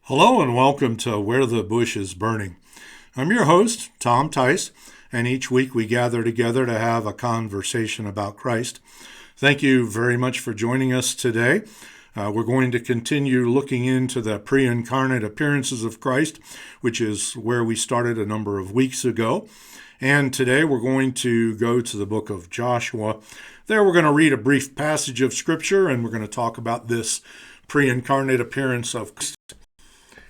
Hello and welcome to Where the Bush is Burning. I'm your host, Tom Tice, and each week we gather together to have a conversation about Christ. Thank you very much for joining us today. We're going to continue looking into the pre-incarnate appearances of Christ, which is where we started a number of weeks ago. And today we're going to go to the book of Joshua. There we're going to read a brief passage of Scripture, and we're going to talk about this pre-incarnate appearance of Christ.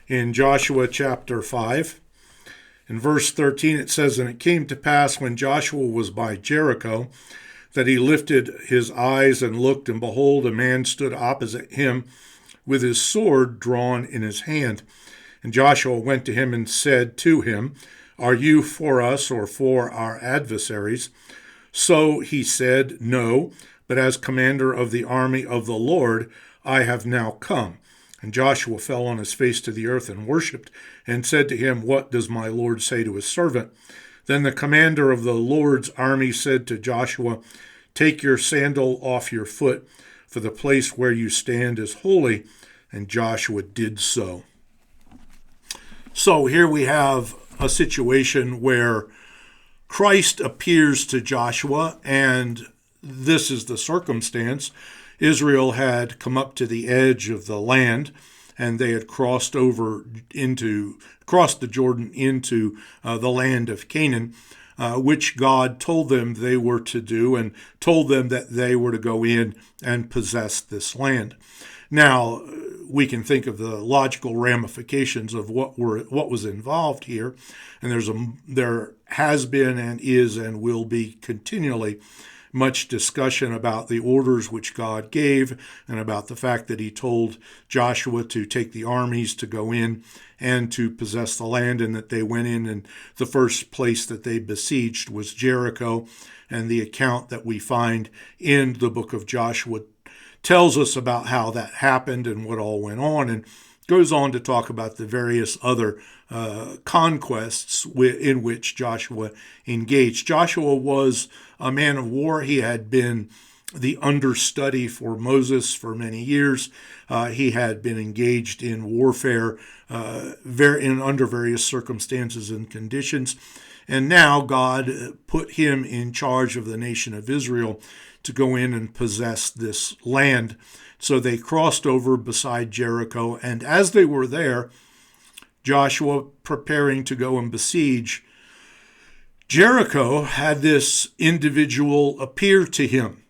In Joshua chapter 5, in verse 13, it says, "And it came to pass when Joshua was by Jericho, that he lifted his eyes and looked, and behold, a man stood opposite him with his sword drawn in his hand. And Joshua went to him and said to him, Are you for us or for our adversaries? So he said, No, but as commander of the army of the Lord, I have now come. And Joshua fell on his face to the earth and worshipped, and said to him, What does my Lord say to his servant? Then the commander of the Lord's army said to Joshua, Take your sandal off your foot, for the place where you stand is holy. And Joshua did so." So here we have a situation where Christ appears to Joshua, and this is the circumstance. Israel had come up to the edge of the land, and they had crossed the Jordan into the land of Canaan, which God told them they were to do, and told them that they were to go in and possess this land. Now, we can think of the logical ramifications of what was involved here, and there has been and is and will be continually much discussion about the orders which God gave, and about the fact that he told Joshua to take the armies to go in and to possess the land, and that they went in, and the first place that they besieged was Jericho. And the account that we find in the book of Joshua tells us about how that happened and what all went on, and goes on to talk about the various other conquests in which Joshua engaged. Joshua was a man of war. He had been the understudy for Moses for many years. He had been engaged in warfare under various circumstances and conditions. And now God put him in charge of the nation of Israel to go in and possess this land. So they crossed over beside Jericho, and as they were there, Joshua preparing to go and besiege Jericho, had this individual appear to him.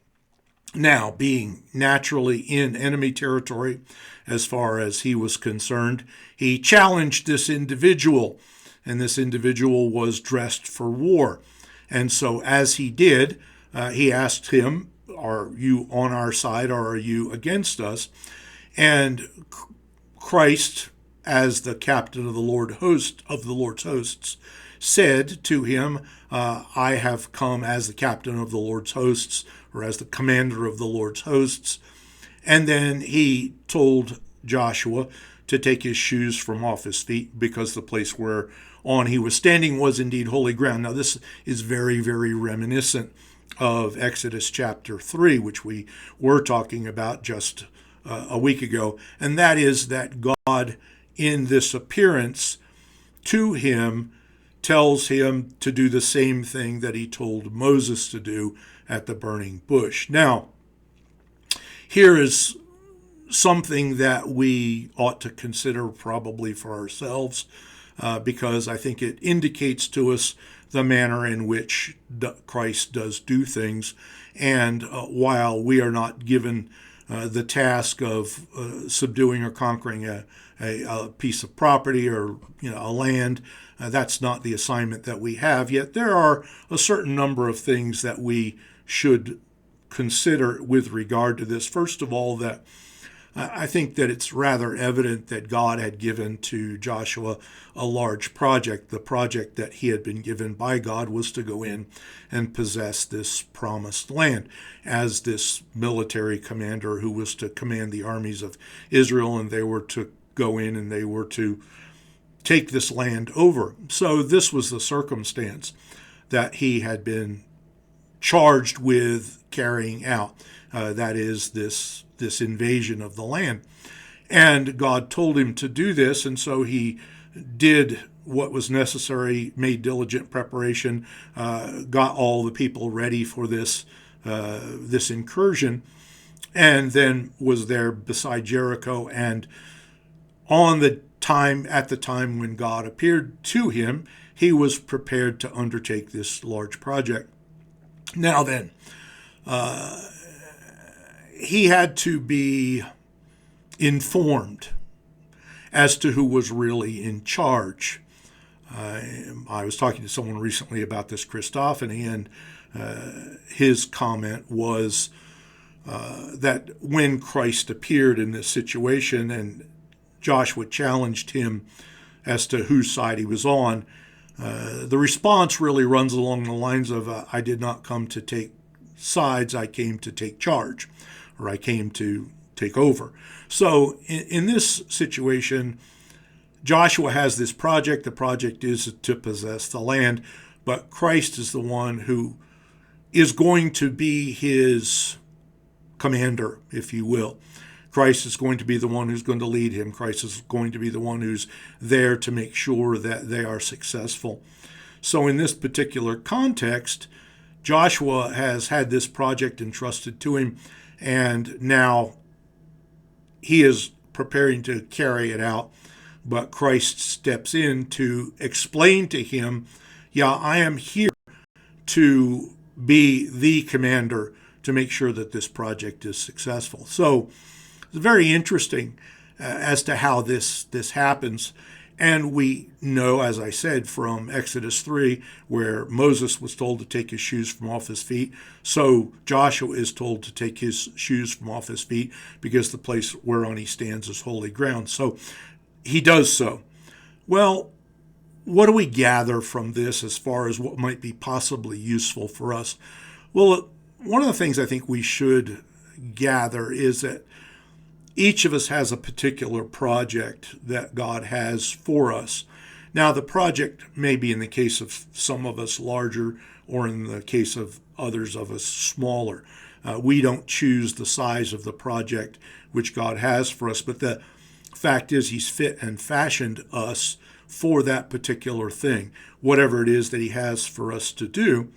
Now, being naturally in enemy territory as far as he was concerned, he challenged this individual, and this individual was dressed for war. And so as he did, he asked him, Are you on our side or are you against us? And Christ, as the captain of the Lord's hosts, said to him, I have come as the captain of the Lord's hosts, or as the commander of the Lord's hosts. And then he told Joshua to take his shoes from off his feet, because the place whereon he was standing was indeed holy ground. Now this is very, very reminiscent of Exodus chapter 3, which we were talking about just a week ago. And that is that God, in this appearance to him, tells him to do the same thing that he told Moses to do at the burning bush. Now, here is something that we ought to consider probably for ourselves, because I think it indicates to us the manner in which Christ does do things. And while we are not given the task of subduing or conquering a piece of property or a land, that's not the assignment that we have. Yet there are a certain number of things that we should consider with regard to this. First of all, that I think that it's rather evident that God had given to Joshua a large project. The project that he had been given by God was to go in and possess this promised land as this military commander who was to command the armies of Israel, and they were to go in and they were to take this land over. So this was the circumstance that he had been charged with carrying out. That is this invasion of the land. And God told him to do this, and so he did what was necessary, made diligent preparation, got all the people ready for this incursion, and then was there beside Jericho. And at the time when God appeared to him, he was prepared to undertake this large project. Now then, he had to be informed as to who was really in charge. I was talking to someone recently about this Christophany, and his comment was that when Christ appeared in this situation and Joshua challenged him as to whose side he was on, the response really runs along the lines of, I did not come to take sides, I came to take charge, or I came to take over. So in this situation, Joshua has this project. The project is to possess the land, but Christ is the one who is going to be his commander, if you will. Christ is going to be the one who's going to lead him. Christ is going to be the one who's there to make sure that they are successful. So in this particular context, Joshua has had this project entrusted to him, and now he is preparing to carry it out. But Christ steps in to explain to him, yeah, I am here to be the commander to make sure that this project is successful. So it's very interesting as to how this happens. And we know, as I said, from Exodus 3, where Moses was told to take his shoes from off his feet, so Joshua is told to take his shoes from off his feet because the place whereon he stands is holy ground. So he does so. Well, what do we gather from this as far as what might be possibly useful for us? Well, one of the things I think we should gather is that each of us has a particular project that God has for us. Now, the project may be, in the case of some of us, larger, or in the case of others of us, smaller. We don't choose the size of the project which God has for us, but the fact is he's fit and fashioned us for that particular thing, whatever it is that he has for us to do.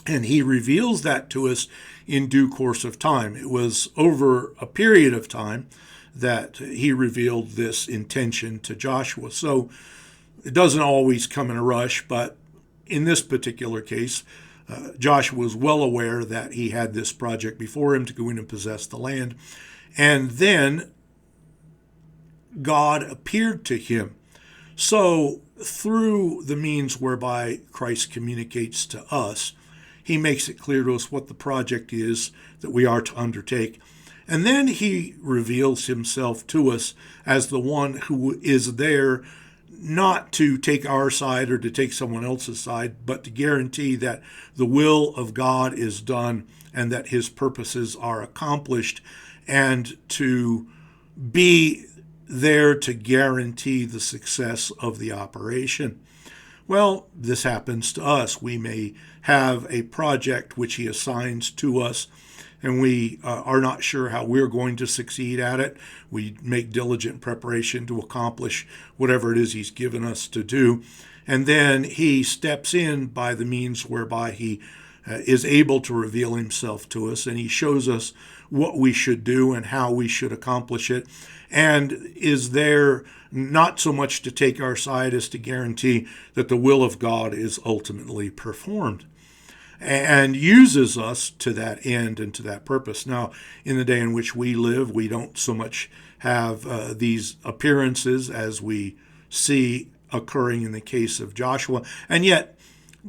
And he reveals that to us in due course of time. It was over a period of time that he revealed this intention to Joshua. So it doesn't always come in a rush, but in this particular case, Joshua was well aware that he had this project before him to go in and possess the land. And then God appeared to him. So through the means whereby Christ communicates to us, he makes it clear to us what the project is that we are to undertake. And then he reveals himself to us as the one who is there not to take our side or to take someone else's side, but to guarantee that the will of God is done and that his purposes are accomplished, and to be there to guarantee the success of the operation. Well, this happens to us. We may have a project which he assigns to us, and we are not sure how we're going to succeed at it. We make diligent preparation to accomplish whatever it is he's given us to do. And then he steps in by the means whereby he is able to reveal himself to us, and he shows us what we should do and how we should accomplish it, and is there not so much to take our side as to guarantee that the will of God is ultimately performed, and uses us to that end and to that purpose. Now, in the day in which we live, we don't so much have these appearances as we see occurring in the case of Joshua, and yet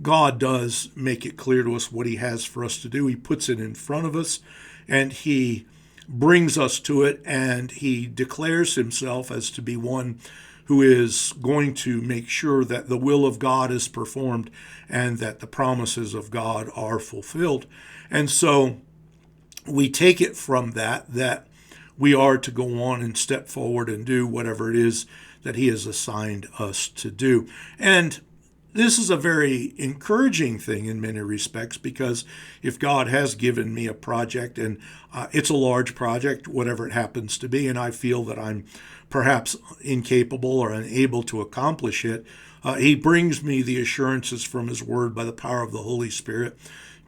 God does make it clear to us what he has for us to do. He puts it in front of us, and he brings us to it, and he declares himself as to be one who is going to make sure that the will of God is performed and that the promises of God are fulfilled. And so we take it from that we are to go on and step forward and do whatever it is that he has assigned us to do. And This is a very encouraging thing in many respects, because if God has given me a project, and it's a large project, whatever it happens to be, and I feel that I'm perhaps incapable or unable to accomplish it, He brings me the assurances from His Word by the power of the Holy Spirit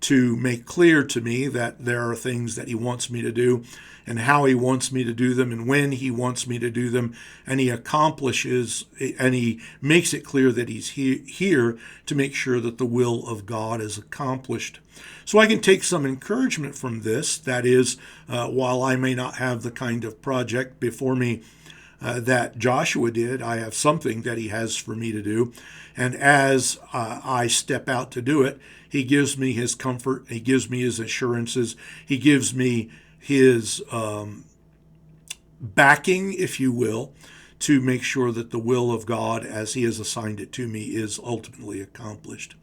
to make clear to me that there are things that He wants me to do, and how He wants me to do them, and when He wants me to do them. And He accomplishes, and He makes it clear that He's here to make sure that the will of God is accomplished. So I can take some encouragement from this. That is, while I may not have the kind of project before me that Joshua did, I have something that He has for me to do. And as I step out to do it, He gives me His comfort. He gives me His assurances. He gives me His backing, if you will, to make sure that the will of God, as He has assigned it to me, is ultimately accomplished.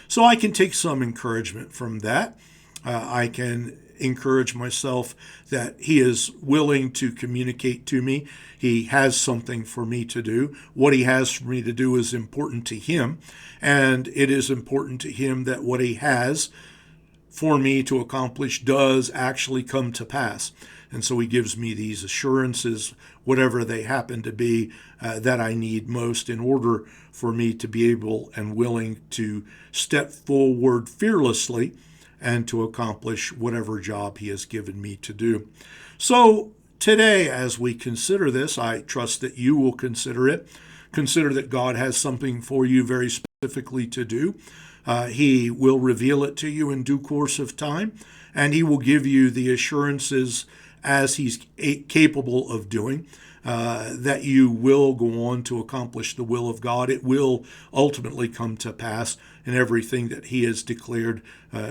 So I can take some encouragement from that. I can encourage myself that He is willing to communicate to me. He has something for me to do. What He has for me to do is important to Him, and it is important to Him that what He has for me to accomplish does actually come to pass. And so He gives me these assurances, whatever they happen to be, that I need most in order for me to be able and willing to step forward fearlessly and to accomplish whatever job He has given me to do. So today, as we consider this, I trust that you will consider it. Consider that God has something for you very specifically to do. He will reveal it to you in due course of time, and He will give you the assurances as He's capable of doing, that you will go on to accomplish the will of God. It will ultimately come to pass, and everything that He has declared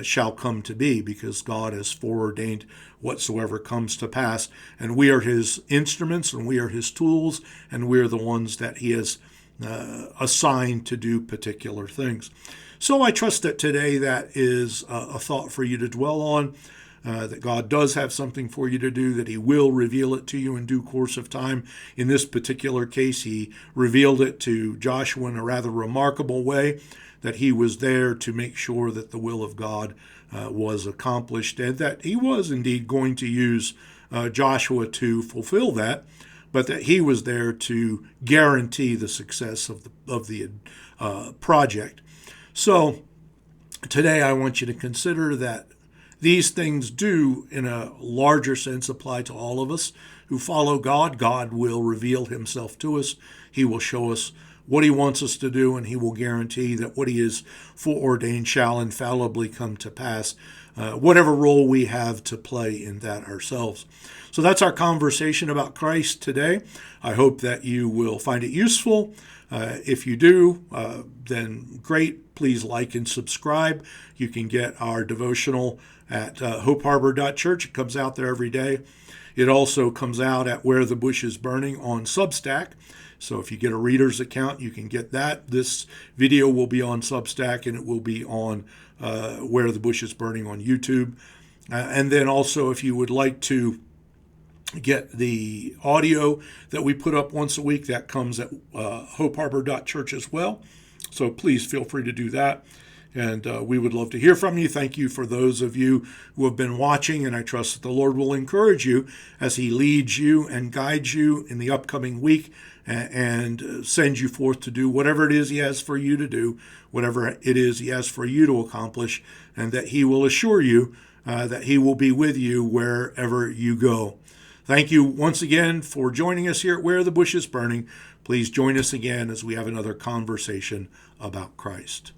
shall come to be, because God has foreordained whatsoever comes to pass. And we are His instruments, and we are His tools, and we are the ones that He has assigned to do particular things. So I trust that today that is a thought for you to dwell on, that God does have something for you to do, that He will reveal it to you in due course of time. In this particular case, He revealed it to Joshua in a rather remarkable way, that he was there to make sure that the will of God was accomplished, and that He was indeed going to use Joshua to fulfill that, but that He was there to guarantee the success of the project. So today I want you to consider that these things do, in a larger sense, apply to all of us who follow God. God will reveal Himself to us. He will show us what He wants us to do, and He will guarantee that what He has foreordained shall infallibly come to pass, whatever role we have to play in that ourselves. So that's our conversation about Christ today. I hope that you will find it useful. If you do, then great. Please like and subscribe. You can get our devotional at hopeharbor.church. It comes out there every day. It also comes out at Where the Bush is Burning on Substack. So if you get a reader's account, you can get that. This video will be on Substack, and it will be on Where the Bush is Burning on YouTube. And then also, if you would like to get the audio that we put up once a week, that comes at hopeharbor.church as well. So please feel free to do that. And we would love to hear from you. Thank you for those of you who have been watching, and I trust that the Lord will encourage you as He leads you and guides you in the upcoming week, and sends you forth to do whatever it is He has for you to do, whatever it is He has for you to accomplish, and that He will assure you that He will be with you wherever you go. Thank you once again for joining us here at Where the Bush is Burning. Please join us again as we have another conversation about Christ.